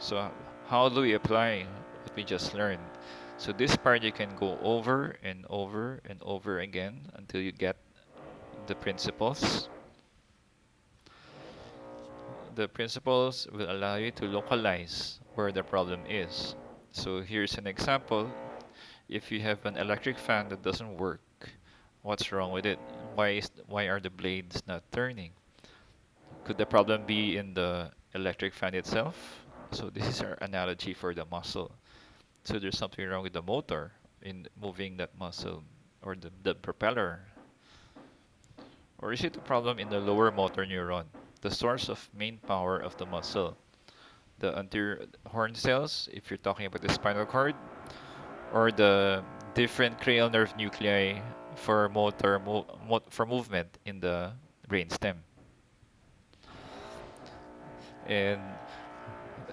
So how do we apply what we just learned? So this part you can go over and over and over again until you get the principles. The principles will allow you to localize where the problem is. So here's an example. If you have an electric fan that doesn't work, what's wrong with it? Why are the blades not turning? Could the problem be in the electric fan itself? So this is our analogy for the muscle. So there's something wrong with the motor in moving that muscle or the propeller. Or is it a problem in the lower motor neuron, the source of main power of the muscle? The anterior horn cells, if you're talking about the spinal cord, or the different cranial nerve nuclei for for movement in the brainstem. And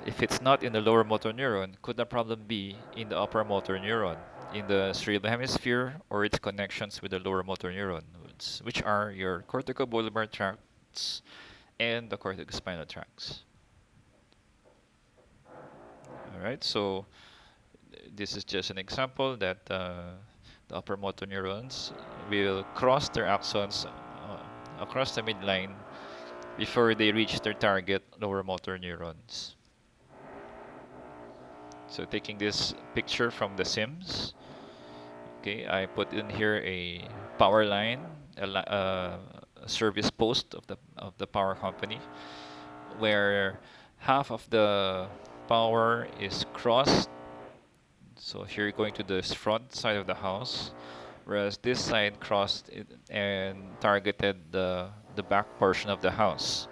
if it's not in the lower motor neuron, could the problem be in the upper motor neuron, in the cerebral hemisphere, or its connections with the lower motor neuron, which are your corticobulbar tracts and the corticospinal tracts. All right, so this is just an example that the upper motor neurons will cross their axons across the midline before they reach their target lower motor neurons. So taking this picture from The Sims, okay, I put in here a power line, a service post of the power company, where half of the power is crossed. So here you're going to the front side of the house, whereas this side crossed it and targeted the back portion of the house.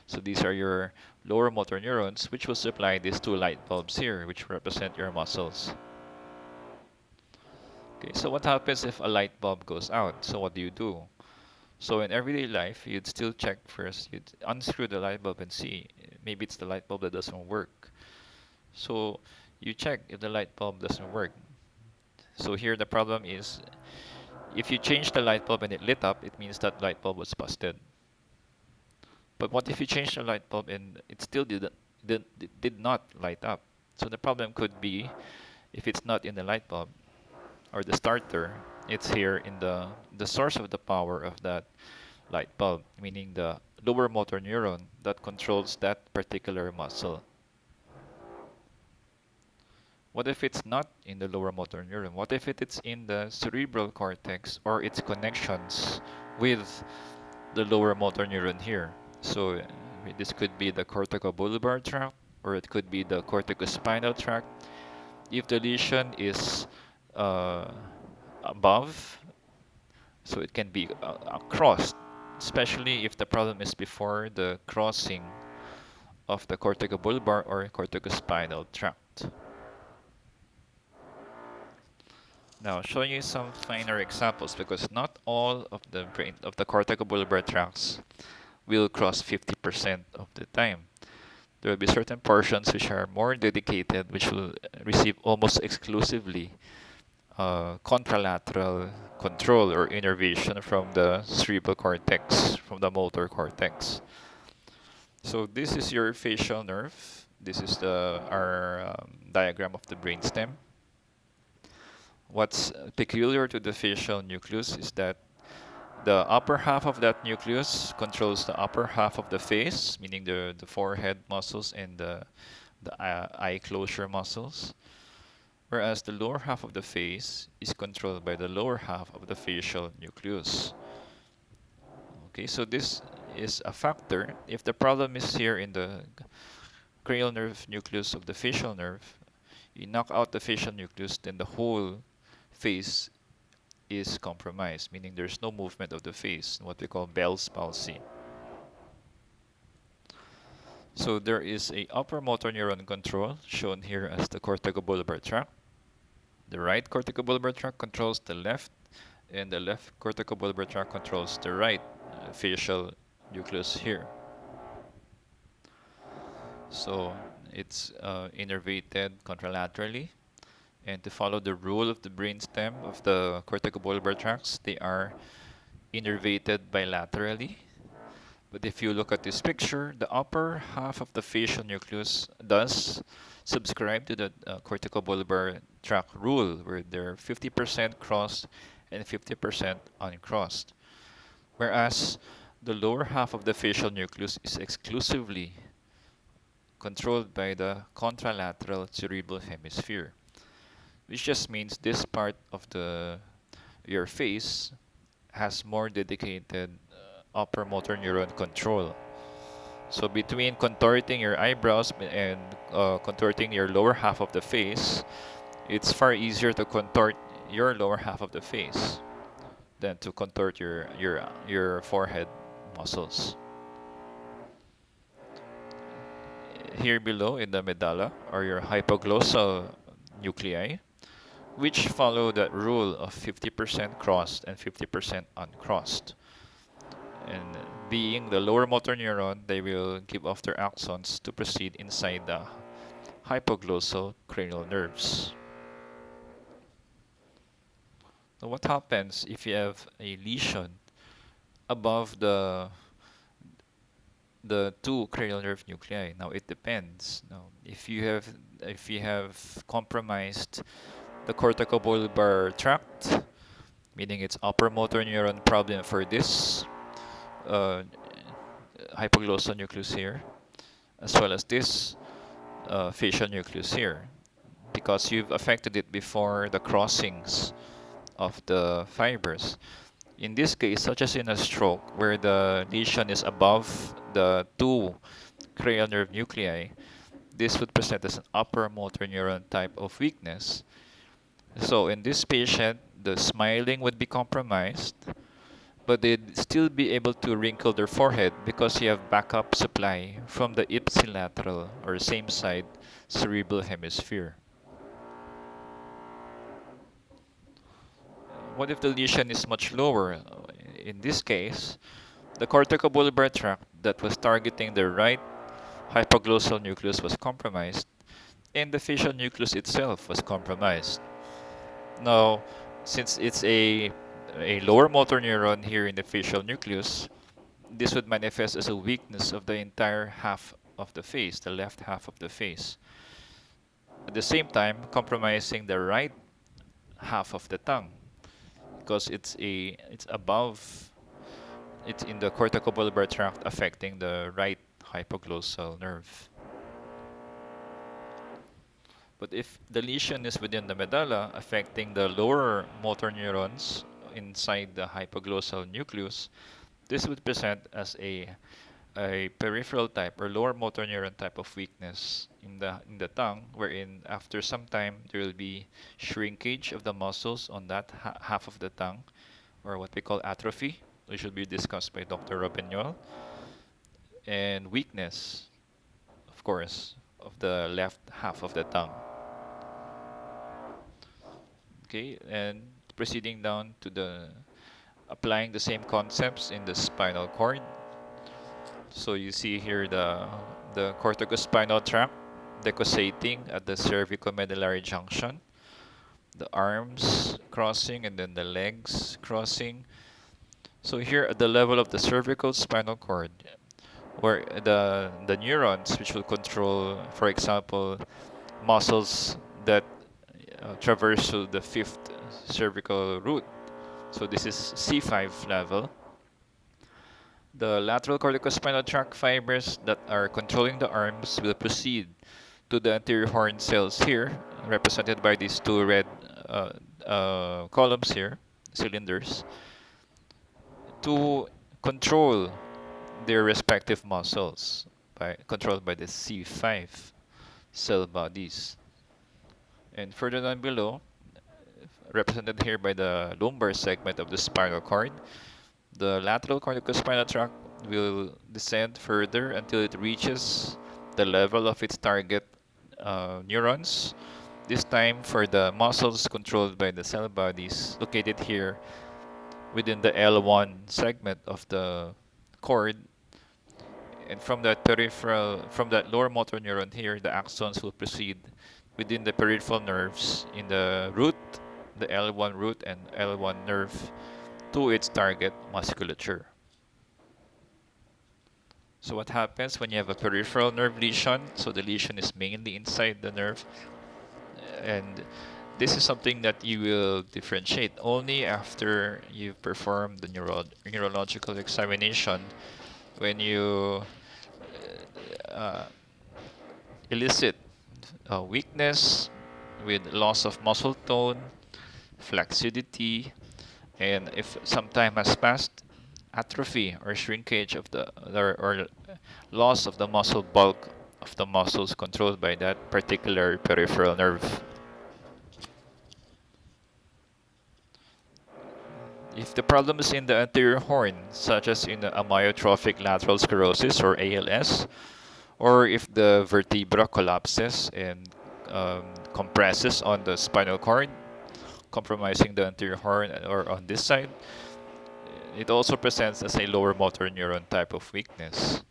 So these are your lower motor neurons, which will supply these two light bulbs here, which represent your muscles. Okay, so what happens if a light bulb goes out? So what do you do? So in everyday life, you'd still check first. You'd unscrew the light bulb and see. Maybe it's the light bulb that doesn't work. So you check if the light bulb doesn't work. So here the problem is, if you change the light bulb and it lit up, it means that light bulb was busted. But what if you change the light bulb and it still did not light up? So the problem could be, if it's not in the light bulb or the starter, it's here in the source of the power of that light bulb, meaning the lower motor neuron that controls that particular muscle. What if it's not in the lower motor neuron? What if it's in the cerebral cortex or its connections with the lower motor neuron here? So this could be the corticobulbar tract, or it could be the corticospinal tract. If the lesion is uh, above, so it can be across, especially if the problem is before the crossing of the corticobulbar or corticospinal tract. Now, showing you some finer examples, because not all of the brain of the corticobulbar tracts will cross 50% of the time. There will be certain portions which are more dedicated, which will receive almost exclusively contralateral control or innervation from the cerebral cortex, from the motor cortex. So this is your facial nerve. This is our diagram of the brainstem. What's peculiar to the facial nucleus is that the upper half of that nucleus controls the upper half of the face, meaning the forehead muscles and the eye closure muscles, whereas the lower half of the face is controlled by the lower half of the facial nucleus. Okay, so this is a factor. If the problem is here in the cranial nerve nucleus of the facial nerve, you knock out the facial nucleus, then the whole face is compromised, meaning there's no movement of the face, what we call Bell's palsy. So there is a upper motor neuron control, shown here as the corticobulbar tract. The right corticobulbar tract controls the left, and the left corticobulbar tract controls the right facial nucleus here. So it's innervated contralaterally. And to follow the rule of the brainstem of the corticobulbar tracts, they are innervated bilaterally. But if you look at this picture, the upper half of the facial nucleus does subscribe to the corticobulbar tract rule, where they're 50% crossed and 50% uncrossed. Whereas the lower half of the facial nucleus is exclusively controlled by the contralateral cerebral hemisphere, which just means this part of the your face has more dedicated upper motor neuron control. So between contorting your eyebrows and contorting your lower half of the face, it's far easier to contort your lower half of the face than to contort your forehead muscles. Here below in the medulla are your hypoglossal nuclei, which follow that rule of 50% crossed and 50% uncrossed. And being the lower motor neuron, they will give off their axons to proceed inside the hypoglossal cranial nerves. Now, what happens if you have a lesion above the two cranial nerve nuclei? Now it depends. Now, if you have compromised the corticobulbar tract, meaning it's upper motor neuron problem for this uh, hypoglossal nucleus here, as well as this facial nucleus here, because you've affected it before the crossings of the fibers. In this case, such as in a stroke, where the lesion is above the two cranial nerve nuclei, this would present as an upper motor neuron type of weakness. So in this patient, the smiling would be compromised, but they'd still be able to wrinkle their forehead because you have backup supply from the ipsilateral or same side cerebral hemisphere. What if the lesion is much lower? In this case, the corticobulbar tract that was targeting the right hypoglossal nucleus was compromised, and the facial nucleus itself was compromised. Now, since it's a lower motor neuron here in the facial nucleus, this would manifest as a weakness of the entire half of the face, the left half of the face. At the same time, compromising the right half of the tongue because it's above, it's in the corticobulbar tract affecting the right hypoglossal nerve. But if the lesion is within the medulla, affecting the lower motor neurons inside the hypoglossal nucleus, this would present as a peripheral type or lower motor neuron type of weakness in the tongue, wherein after some time there will be shrinkage of the muscles on that half of the tongue, or what we call atrophy, which will be discussed by Dr. Robignol, and weakness, of course, of the left half of the tongue. Okay, and proceeding down to the applying the same concepts in the spinal cord. So you see here the corticospinal tract decussating at the cervicomedullary junction, the arms crossing and then the legs crossing. So here at the level of the cervical spinal cord, where the neurons which will control, for example, muscles that traverse to the fifth cervical root. So this is C5 level. The lateral corticospinal tract fibers that are controlling the arms will proceed to the anterior horn cells here, represented by these two red columns here, cylinders, to control their respective muscles controlled by the C5 cell bodies. And further down below, represented here by the lumbar segment of the spinal cord, the lateral corticospinal tract will descend further until it reaches the level of its target neurons. This time for the muscles controlled by the cell bodies located here within the L1 segment of the cord. And from that from that lower motor neuron here, the axons will proceed within the peripheral nerves in the root, the L1 root and L1 nerve, to its target musculature. So what happens when you have a peripheral nerve lesion? So the lesion is mainly inside the nerve, and this is something that you will differentiate only after you've performed the neurological examination, when you uh, elicit weakness with loss of muscle tone, flaccidity, and if some time has passed, atrophy or shrinkage of the or loss of the muscle bulk of the muscles controlled by that particular peripheral nerve. If the problem is in the anterior horn, such as in amyotrophic lateral sclerosis or ALS, or if the vertebra collapses and compresses on the spinal cord, compromising the anterior horn or on this side, it also presents as a lower motor neuron type of weakness.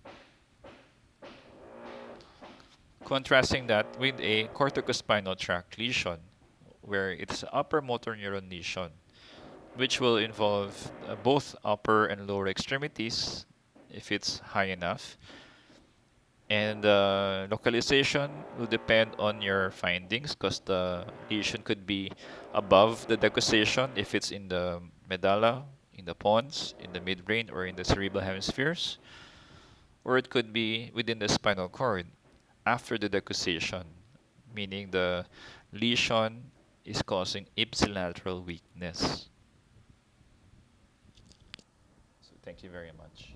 Contrasting that with a corticospinal tract lesion, where it's upper motor neuron lesion, which will involve both upper and lower extremities if it's high enough. And localization will depend on your findings because the lesion could be above the decussation if it's in the medulla, in the pons, in the midbrain, or in the cerebral hemispheres, or it could be within the spinal cord after the decussation, meaning the lesion is causing ipsilateral weakness. So thank you very much.